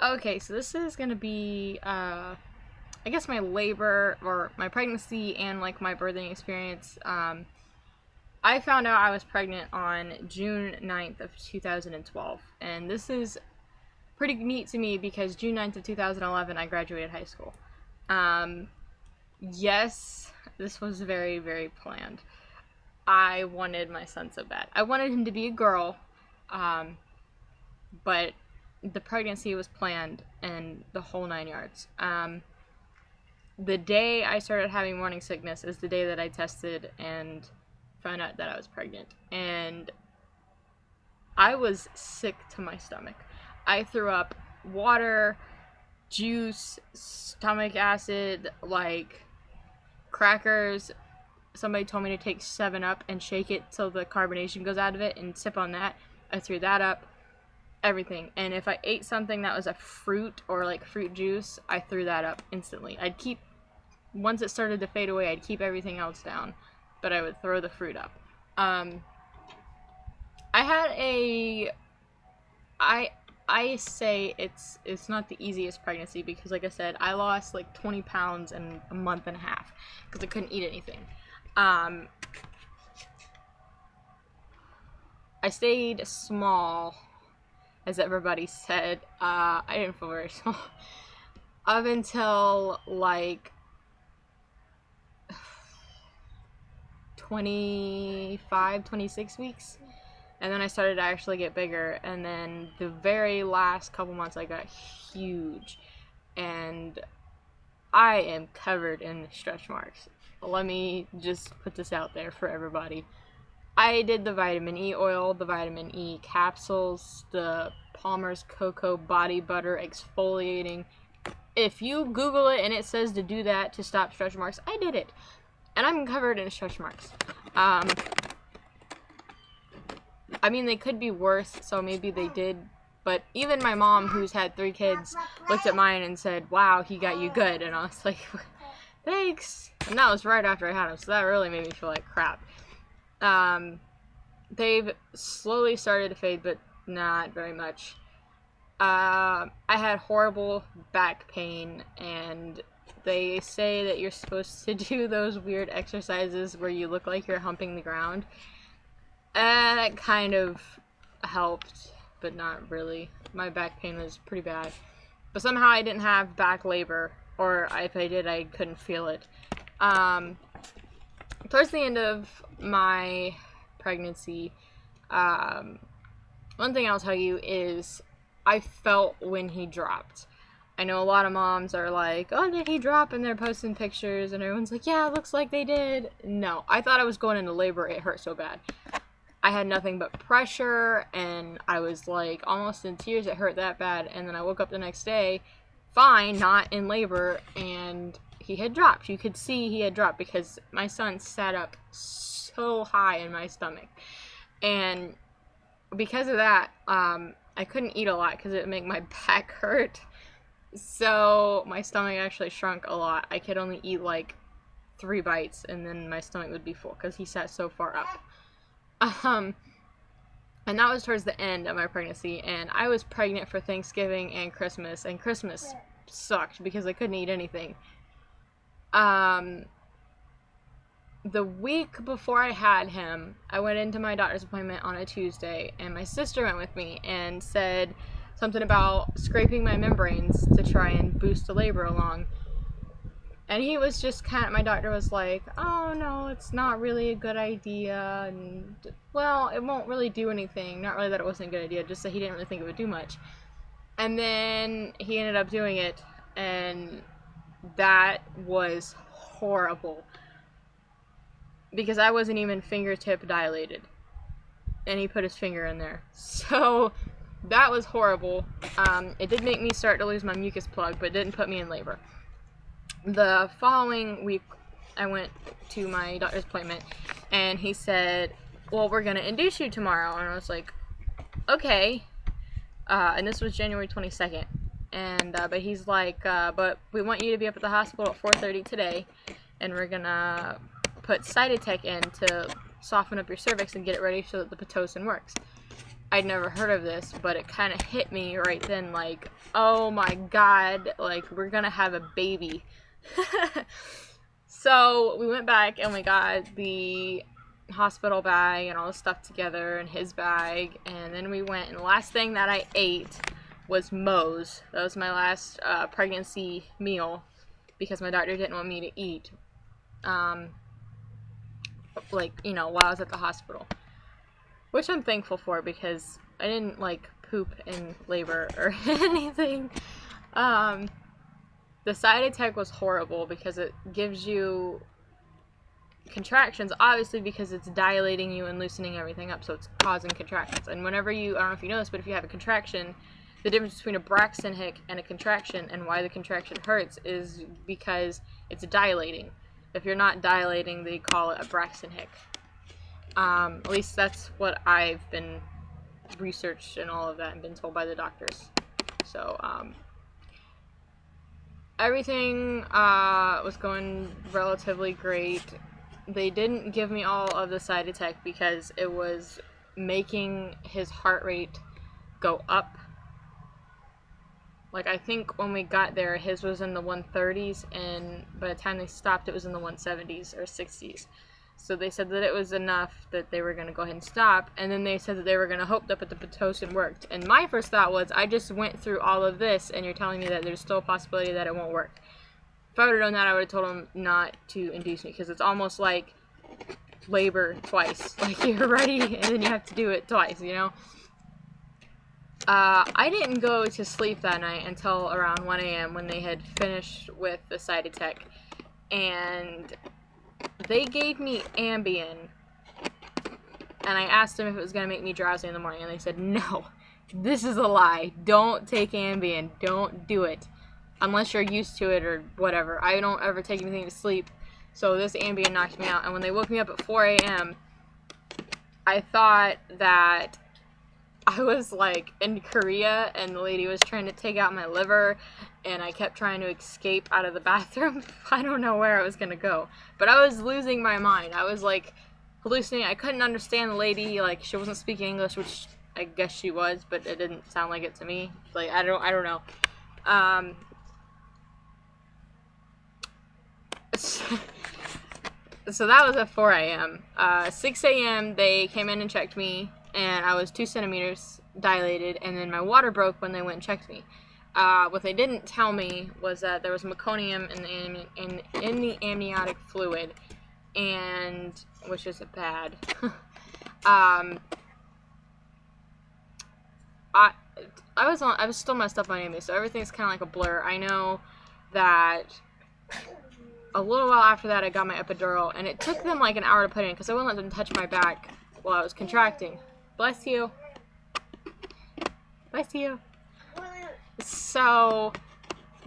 Okay, so this is gonna be, I guess my labor or my pregnancy and like my birthing experience. I found out I was pregnant on June 9th of 2012, and this is pretty neat to me because June 9th of 2011 I graduated high school. Um, yes, this was very, very planned. I wanted my son so bad. I wanted him to be a girl, um, but the pregnancy was planned and the whole 9 yards. The day I started having morning sickness is the day that I tested and found out that I was pregnant. And I was sick to my stomach. I threw up water, juice, stomach acid, like crackers. Somebody told me to take 7-Up and shake it till the carbonation goes out of it and sip on that. I threw that up. Everything. And if I ate something that was a fruit or like fruit juice, I threw that up instantly. Once it started to fade away, I'd keep everything else down, but I would throw the fruit up. I had I say it's not the easiest pregnancy because, like I said, I lost like 20 pounds in a month and a half because I couldn't eat anything. I stayed small, as everybody said. I didn't feel very small up until like 25, 26 weeks. And then I started to actually get bigger. And then the very last couple months I got huge. And I am covered in stretch marks. Let me just put this out there for everybody. I did the vitamin E oil, the vitamin E capsules, the Palmer's Cocoa body butter exfoliating. If you Google it and it says to do that to stop stretch marks, I did it. And I'm covered in stretch marks. I mean, they could be worse, so maybe they did. But even my mom, who's had 3 kids, looked at mine and said, "Wow, he got you good." And I was like, "Thanks." And that was right after I had him, so that really made me feel like crap. They've slowly started to fade, but not very much. I had horrible back pain, and they say that you're supposed to do those weird exercises where you look like you're humping the ground. That kind of helped, but not really. My back pain was pretty bad. But somehow I didn't have back labor, or if I did, I couldn't feel it. Towards the end of my pregnancy, one thing I'll tell you is I felt when he dropped. I know a lot of moms are like, "Oh, did he drop?" And they're posting pictures, and everyone's like, "Yeah, it looks like they did." No, I thought I was going into labor. It hurt so bad. I had nothing but pressure, and I was like almost in tears. It hurt that bad. And then I woke up the next day, fine, not in labor, and he had dropped. You could see he had dropped because my son sat up so high in my stomach. And because of that, I couldn't eat a lot because it would make my back hurt. So my stomach actually shrunk a lot. I could only eat like 3 bites, and then my stomach would be full because he sat so far up. And that was towards the end of my pregnancy, and I was pregnant for Thanksgiving and Christmas sucked because I couldn't eat anything. The week before I had him, I went into my doctor's appointment on a Tuesday, and my sister went with me and said something about scraping my membranes to try and boost the labor along. And he was just my doctor was like, "Oh no, it's not really a good idea, and well, it won't really do anything." Not really that it wasn't a good idea, just that he didn't really think it would do much. And then he ended up doing it, and that was horrible. Because I wasn't even fingertip dilated. And he put his finger in there. So that was horrible. It did make me start to lose my mucus plug, but it didn't put me in labor. The following week, I went to my doctor's appointment, and he said, "Well, we're going to induce you tomorrow." And I was like, "Okay." And this was January 22nd. And, but he's like, "But we want you to be up at the hospital at 4:30 today, and we're going to put Cytotec in to soften up your cervix and get it ready so that the Pitocin works." I'd never heard of this, but it kind of hit me right then, like, oh my god, like, we're gonna have a baby. So we went back and we got the hospital bag and all the stuff together and his bag, and then we went, and the last thing that I ate was Moe's. That was my last pregnancy meal, because my doctor didn't want me to eat, like, you know, while I was at the hospital. Which I'm thankful for, because I didn't, like, poop in labor or anything. The side effect was horrible, because it gives you contractions, obviously, because it's dilating you and loosening everything up, so it's causing contractions. And whenever you, I don't know if you know this, but if you have a contraction, the difference between a Braxton Hick and a contraction, and why the contraction hurts, is because it's dilating. If you're not dilating, they call it a Braxton Hick. At least that's what I've been researched and all of that, and been told by the doctors. So, everything was going relatively great. They didn't give me all of the side effects because it was making his heart rate go up. Like, I think when we got there, his was in the 130s, and by the time they stopped, it was in the 170s or 60s. So they said that it was enough that they were going to go ahead and stop, and then they said that they were going to hope that the Pitocin worked. And my first thought was, I just went through all of this, and you're telling me that there's still a possibility that it won't work. If I would have known that, I would have told them not to induce me, because it's almost like labor twice. Like, you're ready, and then you have to do it twice, you know? I didn't go to sleep that night until around 1 a.m. when they had finished with the Cytotec, and they gave me Ambien, and I asked them if it was going to make me drowsy in the morning, and they said, no, this is a lie. Don't take Ambien. Don't do it. Unless you're used to it or whatever. I don't ever take anything to sleep, so this Ambien knocked me out. And when they woke me up at 4 a.m., I thought that I was, like, in Korea, and the lady was trying to take out my liver, and I kept trying to escape out of the bathroom. I don't know where I was gonna go. But I was losing my mind. I was, like, hallucinating. I couldn't understand the lady. Like, she wasn't speaking English, which I guess she was, but it didn't sound like it to me. Like, I don't know. So that was at 4 a.m. 6 a.m. they came in and checked me, and I was 2 centimeters dilated, and then my water broke when they went and checked me. What they didn't tell me was that there was meconium in the amniotic fluid, and which is bad. I was still messed up on Amy, so everything's kind of like a blur. I know that a little while after that I got my epidural, and it took them like an hour to put in because I wouldn't let them touch my back while I was contracting. Bless you. Bless you. So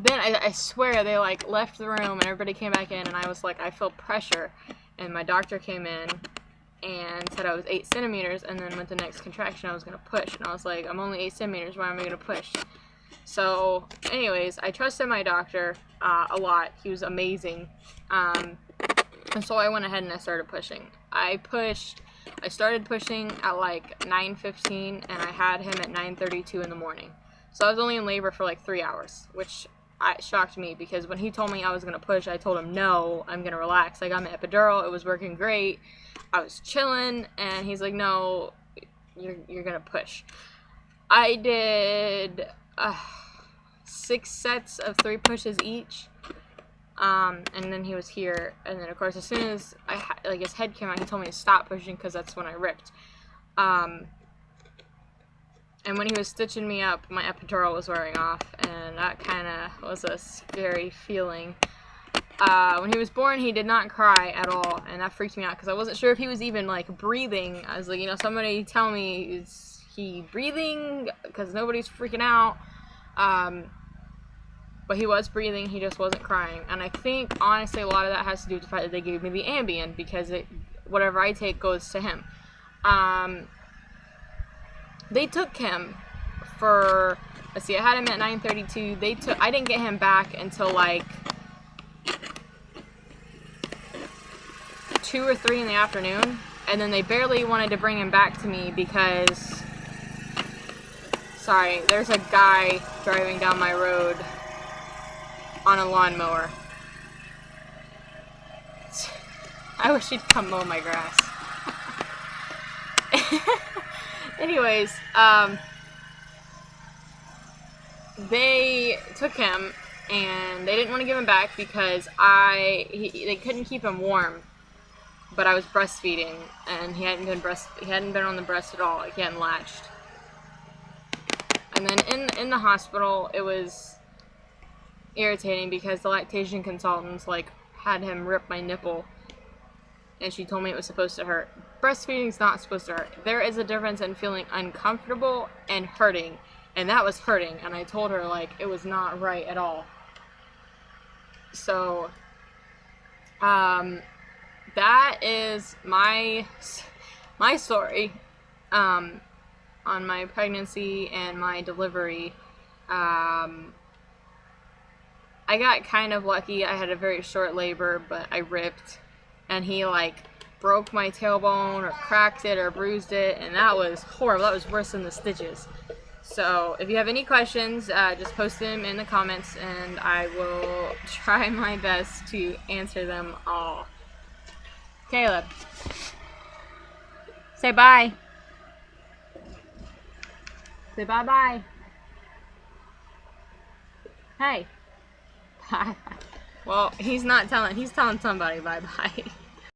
then I swear they like left the room and everybody came back in, and I was like, I feel pressure, and my doctor came in and said I was 8 centimeters, and then with the next contraction I was going to push, and I was like, I'm only 8 centimeters, why am I going to push? So anyways, I trusted my doctor a lot. He was amazing, and so I went ahead and I started pushing. I started pushing at like 9:15, and I had him at 9:32 in the morning. So I was only in labor for like 3 hours, which shocked me, because when he told me I was going to push, I told him, no, I'm going to relax. I got my epidural. It was working great. I was chilling, and he's like, no, you're going to push. I did 6 sets of 3 pushes each, and then he was here, and then of course as soon as his head came out, he told me to stop pushing because that's when I ripped. And when he was stitching me up, my epidural was wearing off, and that kind of was a scary feeling. When he was born, he did not cry at all, and that freaked me out because I wasn't sure if he was even like breathing. I was like, somebody tell me, is he breathing? Because nobody's freaking out. But he was breathing, he just wasn't crying. And I think, honestly, a lot of that has to do with the fact that they gave me the Ambien, because whatever I take goes to him. They took him for, let's see, I had him at 9:32. I didn't get him back until like 2 or 3 in the afternoon. And then they barely wanted to bring him back to me because Sorry, there's a guy driving down my road on a lawnmower. I wish he'd come mow my grass. Anyways, they took him and they didn't want to give him back because they couldn't keep him warm. But I was breastfeeding and he hadn't been on the breast at all. Like, he hadn't latched. And then in the hospital, it was irritating because the lactation consultants like had him rip my nipple, and she told me it was supposed to hurt. Breastfeeding's not supposed to hurt. There is a difference in feeling uncomfortable and hurting, and that was hurting, and I told her like it was not right at all. So that is my story on my pregnancy and my delivery. I got kind of lucky. I had a very short labor, but I ripped, and he like broke my tailbone or cracked it or bruised it, and that was horrible. That was worse than the stitches. So if you have any questions, just post them in the comments and I will try my best to answer them all. Caleb, say bye. Say bye-bye. Hey. Bye. Well, he's telling somebody bye-bye.